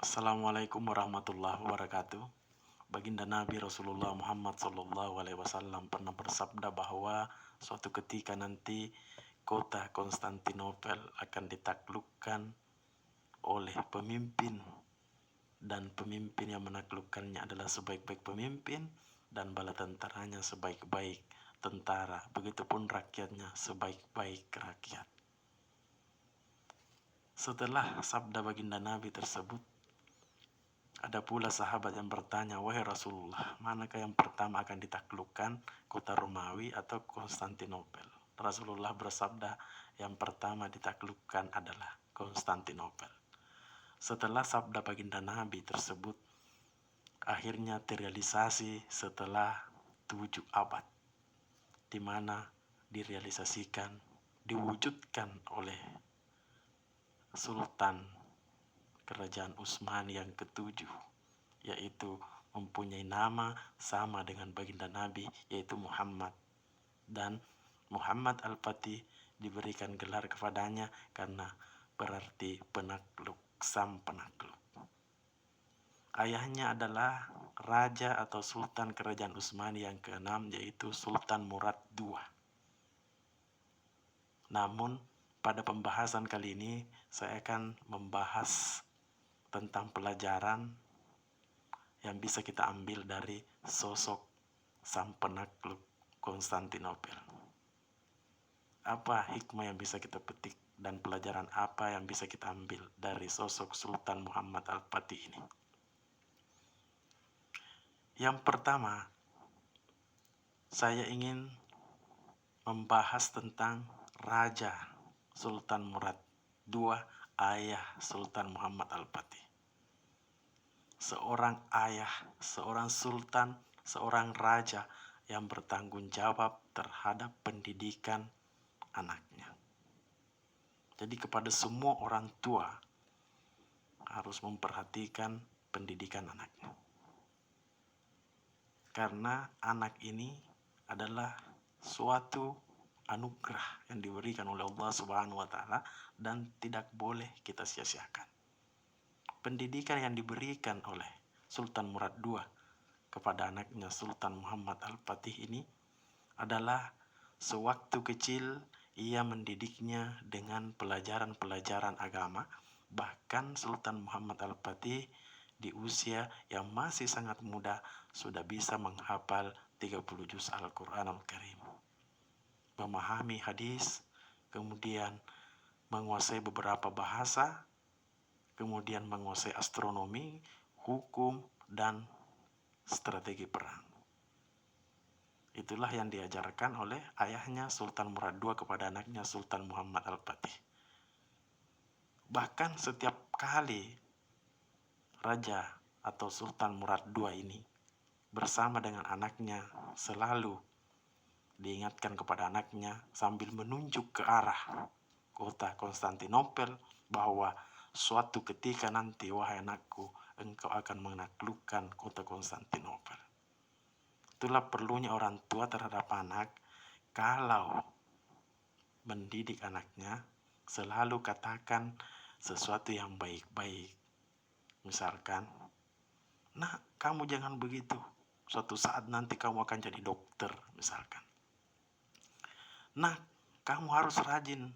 Assalamualaikum warahmatullahi wabarakatuh. Baginda Nabi Rasulullah Muhammad Sallallahu Alaihi Wasallam pernah bersabda bahwa suatu ketika nanti kota Konstantinopel akan ditaklukkan oleh pemimpin, dan pemimpin yang menaklukkannya adalah sebaik-baik pemimpin, dan bala tentaranya sebaik-baik tentara. Begitupun rakyatnya sebaik-baik rakyat. Setelah sabda baginda Nabi tersebut, ada pula sahabat yang bertanya, "Wahai Rasulullah, manakah yang pertama akan ditaklukkan, kota Romawi atau Konstantinopel?" Rasulullah bersabda, "Yang pertama ditaklukkan adalah Konstantinopel." Setelah sabda baginda Nabi tersebut akhirnya terrealisasi setelah 7 abad, di mana direalisasikan, diwujudkan oleh Sultan Kerajaan Utsmani yang ketujuh, yaitu mempunyai nama sama dengan baginda Nabi, yaitu Muhammad. Dan Muhammad Al-Fatih diberikan gelar kepadanya karena berarti penakluk, sang penakluk. Ayahnya adalah raja atau sultan kerajaan Utsmani yang keenam, yaitu Sultan Murad II. Namun pada pembahasan kali ini saya akan membahas tentang pelajaran yang bisa kita ambil dari sosok sang penakluk Konstantinopel. Apa hikmah yang bisa kita petik dan pelajaran apa yang bisa kita ambil dari sosok Sultan Muhammad Al-Fatih ini? Yang pertama, saya ingin membahas tentang Raja Sultan Murad II, ayah Sultan Muhammad Al-Fatih. Seorang ayah, seorang sultan, seorang raja yang bertanggung jawab terhadap pendidikan anaknya. Jadi kepada semua orang tua harus memperhatikan pendidikan anaknya. Karena anak ini adalah suatu anugerah yang diberikan oleh Allah Subhanahu wa taala dan tidak boleh kita sia-siakan. Pendidikan yang diberikan oleh Sultan Murad II kepada anaknya Sultan Muhammad Al-Fatih ini adalah sewaktu kecil ia mendidiknya dengan pelajaran-pelajaran agama. Bahkan Sultan Muhammad Al-Fatih di usia yang masih sangat muda sudah bisa menghafal 30 juz Al-Quran Al-Karim, memahami hadis, kemudian menguasai beberapa bahasa, kemudian menguasai astronomi, hukum, dan strategi perang. Itulah yang diajarkan oleh ayahnya Sultan Murad II kepada anaknya Sultan Muhammad Al-Fatih. Bahkan setiap kali Raja atau Sultan Murad II ini bersama dengan anaknya selalu diingatkan kepada anaknya sambil menunjuk ke arah kota Konstantinopel bahwa suatu ketika nanti, wahai anakku, engkau akan menaklukkan kota Konstantinopel. Itulah perlunya orang tua terhadap anak. Kalau mendidik anaknya, selalu katakan sesuatu yang baik-baik. Misalkan, "Nah, kamu jangan begitu. Suatu saat nanti kamu akan jadi dokter," misalkan. "Nah, kamu harus rajin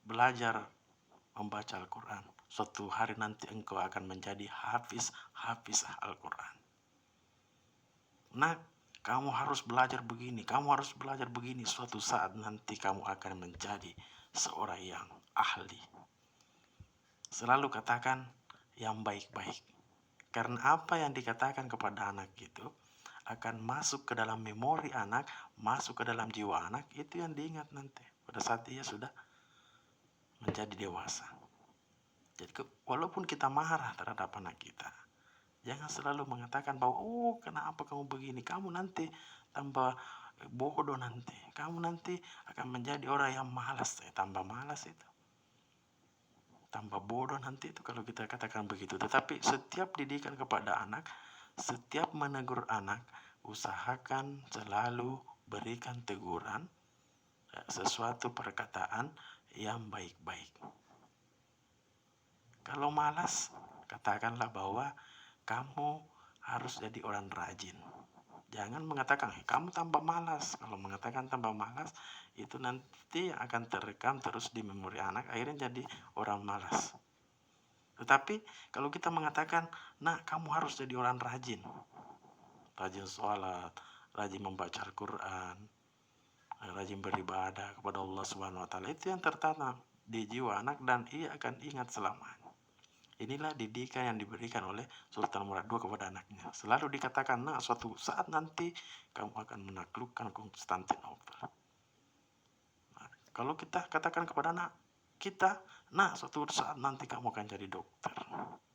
belajar membaca Al-Quran. Suatu hari nanti engkau akan menjadi hafizah Al-Quran. Nah, kamu harus belajar begini, kamu harus belajar begini. Suatu saat nanti kamu akan menjadi seorang yang ahli." Selalu katakan yang baik-baik. Karena apa yang dikatakan kepada anak itu akan masuk ke dalam memori anak, masuk ke dalam jiwa anak. Itu yang diingat nanti pada saat ia sudah menjadi dewasa. Jadi walaupun kita marah terhadap anak kita, jangan selalu mengatakan bahwa, "Oh, kenapa kamu begini? Kamu nanti tambah bodoh nanti. Kamu nanti akan menjadi orang yang malas." Tambah malas itu. Tambah bodoh nanti itu kalau kita katakan begitu. Tetapi setiap didikan kepada anak, setiap menegur anak, usahakan selalu berikan teguran, sesuatu perkataan yang baik-baik. Kalau malas, Katakanlah bahwa kamu harus jadi orang rajin. Jangan mengatakan, kamu tambah malas. Kalau mengatakan tambah malas, itu nanti akan terekam terus di memori anak, akhirnya jadi orang malas. Tetapi kalau kita mengatakan, nah kamu harus jadi orang rajin. Rajin sholat, rajin membaca Al-Quran, rajin beribadah kepada Allah Subhanahu wa Ta'ala, itu yang tertanam di jiwa anak dan ia akan ingat selamanya. Inilah didikan yang diberikan oleh Sultan Murad II kepada anaknya. Selalu dikatakan, nah suatu saat nanti kamu akan menaklukkan Konstantinopel. Nah, kalau kita katakan kepada anak kita, nah suatu saat nanti kamu akan jadi dokter.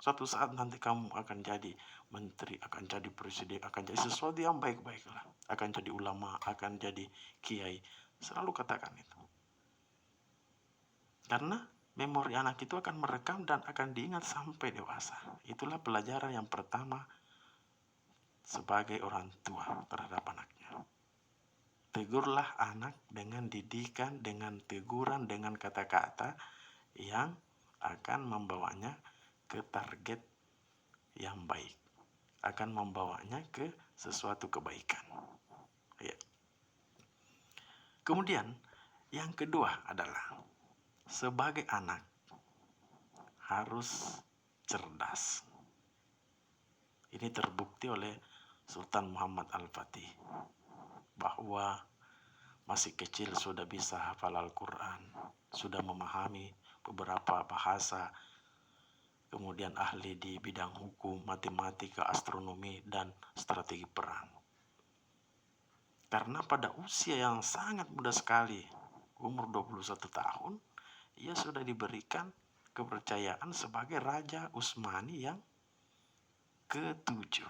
Suatu saat nanti kamu akan jadi menteri, akan jadi presiden, akan jadi sesuatu yang baik-baiklah. Akan jadi ulama, akan jadi kiai. Selalu katakan itu. Karena memori anak itu akan merekam dan akan diingat sampai dewasa. Itulah pelajaran yang pertama sebagai orang tua terhadap anaknya. Tegurlah anak dengan didikan, dengan teguran, dengan kata-kata yang akan membawanya ke target yang baik. Akan membawanya ke sesuatu kebaikan. Ya. Kemudian, yang kedua adalah sebagai anak harus cerdas. Ini terbukti oleh Sultan Muhammad Al-Fatih bahwa masih kecil sudah bisa hafal Al-Quran, sudah memahami beberapa bahasa, kemudian ahli di bidang hukum, matematika, astronomi, dan strategi perang. Karena pada usia yang sangat muda sekali, umur 21 tahun, ia sudah diberikan kepercayaan sebagai Raja Utsmani yang ke-7.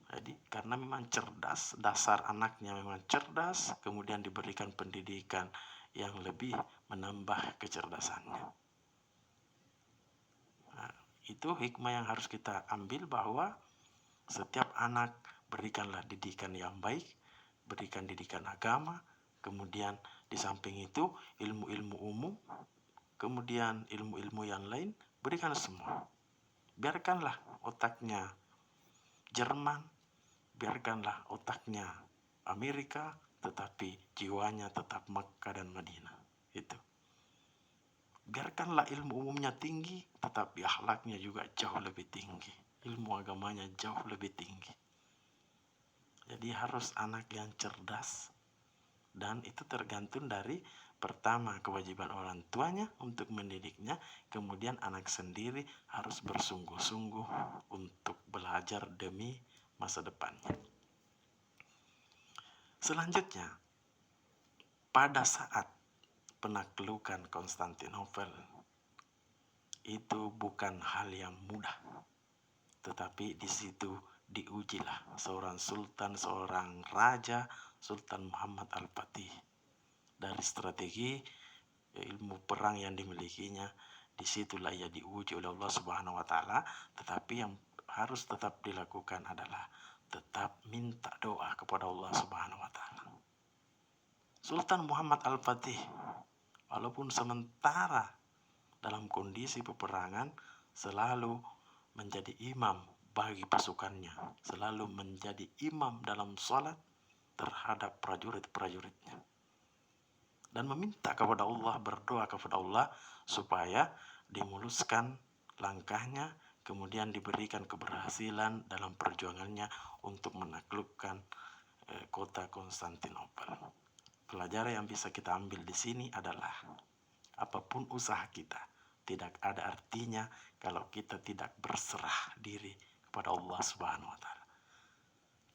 Jadi karena memang cerdas, dasar anaknya memang cerdas, kemudian diberikan pendidikan yang lebih menambah kecerdasannya. Nah, itu hikmah yang harus kita ambil, bahwa setiap anak berikanlah didikan yang baik, berikan didikan agama, kemudian di samping itu ilmu-ilmu umum, kemudian ilmu-ilmu yang lain, berikan semua. Biarkanlah otaknya Jerman, biarkanlah otaknya Amerika, tetapi jiwanya tetap Makkah dan Madinah. Itu. Biarkanlah ilmu umumnya tinggi, tetapi akhlaknya juga jauh lebih tinggi. Ilmu agamanya jauh lebih tinggi. Jadi harus anak yang cerdas, dan itu tergantung dari pertama kewajiban orang tuanya untuk mendidiknya, kemudian anak sendiri harus bersungguh-sungguh untuk belajar demi masa depannya. Selanjutnya, pada saat penaklukan Konstantinopel, itu bukan hal yang mudah, tetapi di situ diujilah seorang sultan, seorang raja, Sultan Muhammad Al-Fatih. Dari strategi ilmu perang yang dimilikinya, disitulah ia diuji oleh Allah Subhanahu wa Ta'ala. Tetapi yang harus tetap dilakukan adalah tetap minta doa kepada Allah Subhanahu wa Ta'ala. Sultan Muhammad Al-Fatih, walaupun sementara dalam kondisi peperangan, selalu menjadi imam bagi pasukannya, selalu menjadi imam dalam sholat terhadap prajurit-prajuritnya, dan meminta kepada Allah, berdoa kepada Allah supaya dimuluskan langkahnya, kemudian diberikan keberhasilan dalam perjuangannya untuk menaklukkan kota Konstantinopel. Pelajaran yang bisa kita ambil di sini adalah apapun usaha kita, tidak ada artinya kalau kita tidak berserah diri kepada Allah Subhanahu wa Ta'ala.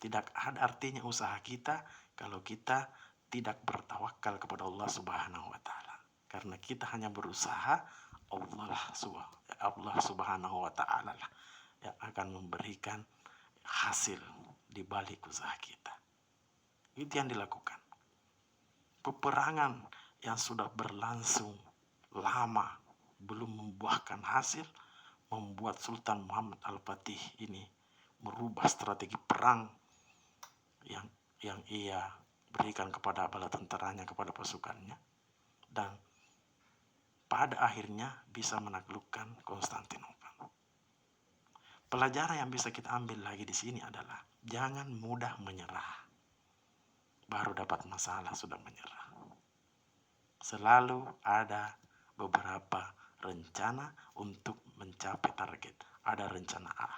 Tidak ada artinya usaha kita kalau kita tidak bertawakal kepada Allah Subhanahu wa Ta'ala. Karena kita hanya berusaha, Allah Subhanahu wa Ta'ala lah yang akan memberikan hasil di balik usaha kita. Itu yang dilakukan. Peperangan yang sudah berlangsung lama belum membuahkan hasil, membuat Sultan Muhammad Al-Fatih ini merubah strategi perang yang ia berikan kepada bala tentaranya, kepada pasukannya, dan pada akhirnya bisa menaklukkan Konstantinopel. Pelajaran yang bisa kita ambil lagi di sini adalah jangan mudah menyerah. Baru dapat masalah sudah menyerah. Selalu ada beberapa rencana untuk mencapai target. Ada rencana A,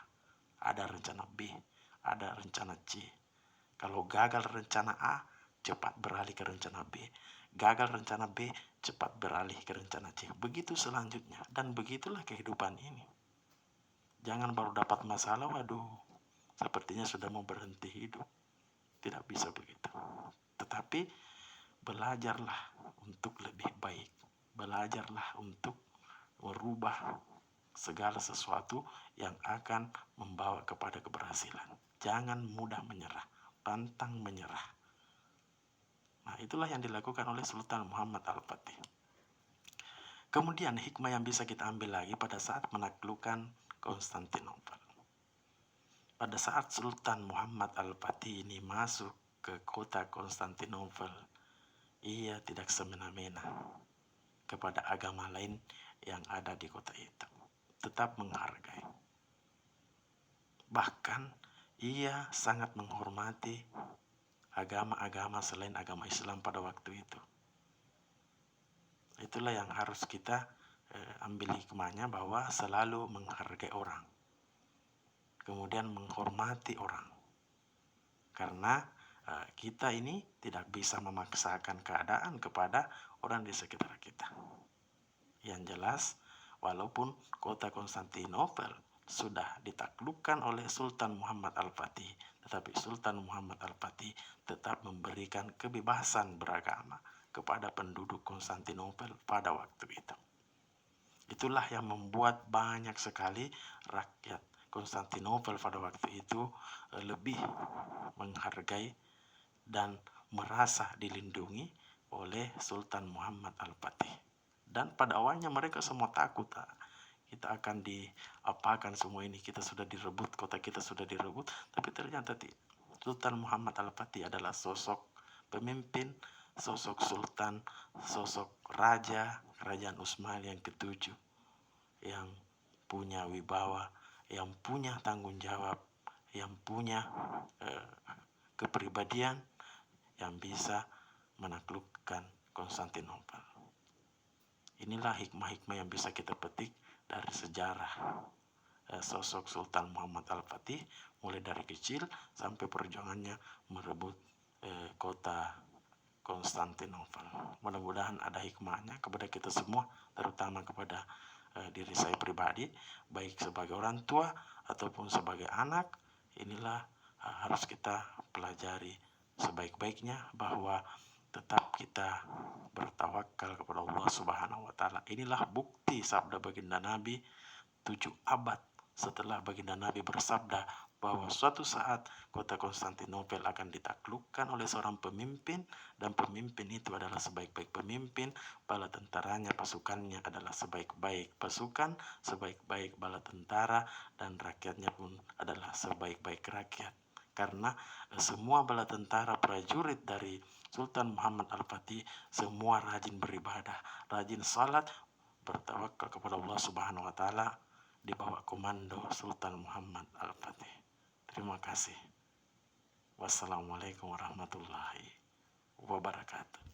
ada rencana B, ada rencana C. Kalau gagal rencana A, cepat beralih ke rencana B. Gagal rencana B, cepat beralih ke rencana C. Begitu selanjutnya. Dan begitulah kehidupan ini. Jangan baru dapat masalah, waduh, sepertinya sudah mau berhenti hidup. Tidak bisa begitu. Tetapi belajarlah untuk lebih baik. Belajarlah untuk merubah segala sesuatu yang akan membawa kepada keberhasilan. Jangan mudah menyerah, pantang menyerah. Nah, itulah yang dilakukan oleh Sultan Muhammad Al-Fatih. Kemudian hikmah yang bisa kita ambil lagi pada saat menaklukkan Konstantinopel. Pada saat Sultan Muhammad Al-Fatih ini masuk ke kota Konstantinopel, ia tidak semena-mena kepada agama lain yang ada di kota itu. Tetap menghargai. Bahkan ia sangat menghormati agama-agama selain agama Islam pada waktu itu. Itulah yang harus kita ambil hikmahnya, bahwa selalu menghargai orang. Kemudian menghormati orang. Karena kita ini tidak bisa memaksakan keadaan kepada orang di sekitar kita. Yang jelas, walaupun kota Konstantinopel sudah ditaklukkan oleh Sultan Muhammad Al-Fatih, tetapi Sultan Muhammad Al-Fatih tetap memberikan kebebasan beragama kepada penduduk Konstantinopel pada waktu itu. Itulah yang membuat banyak sekali rakyat Konstantinopel pada waktu itu lebih menghargai dan merasa dilindungi oleh Sultan Muhammad Al-Fatih. Dan pada awalnya mereka semua takut, kita akan diapakan semua ini, kita sudah direbut, kota kita sudah direbut. Tapi ternyata Sultan Muhammad Al-Fatih adalah sosok pemimpin, sosok sultan, sosok raja kerajaan Utsmani yang ke-7, yang punya wibawa, yang punya tanggung jawab, yang punya kepribadian yang bisa menaklukkan Konstantinopel. Inilah hikmah-hikmah yang bisa kita petik dari sejarah sosok Sultan Muhammad Al-Fatih, mulai dari kecil sampai perjuangannya merebut kota Konstantinopel. Mudah-mudahan ada hikmahnya kepada kita semua, terutama kepada diri saya pribadi, baik sebagai orang tua ataupun sebagai anak. Inilah harus kita pelajari sebaik-baiknya, bahwa tetap kita bertawakal kepada Allah Subhanahu wa Ta'ala. Inilah bukti sabda baginda Nabi 7 abad setelah baginda Nabi bersabda bahwa suatu saat kota Konstantinopel akan ditaklukkan oleh seorang pemimpin, dan pemimpin itu adalah sebaik-baik pemimpin, bala tentaranya, pasukannya adalah sebaik-baik pasukan, sebaik-baik bala tentara, dan rakyatnya pun adalah sebaik-baik rakyat. Karena semua bala tentara prajurit dari Sultan Muhammad Al-Fatih semua rajin beribadah, rajin salat, bertawakal kepada Allah Subhanahu wa Ta'ala di bawah komando Sultan Muhammad Al-Fatih. Terima kasih. Wassalamualaikum warahmatullahi wabarakatuh.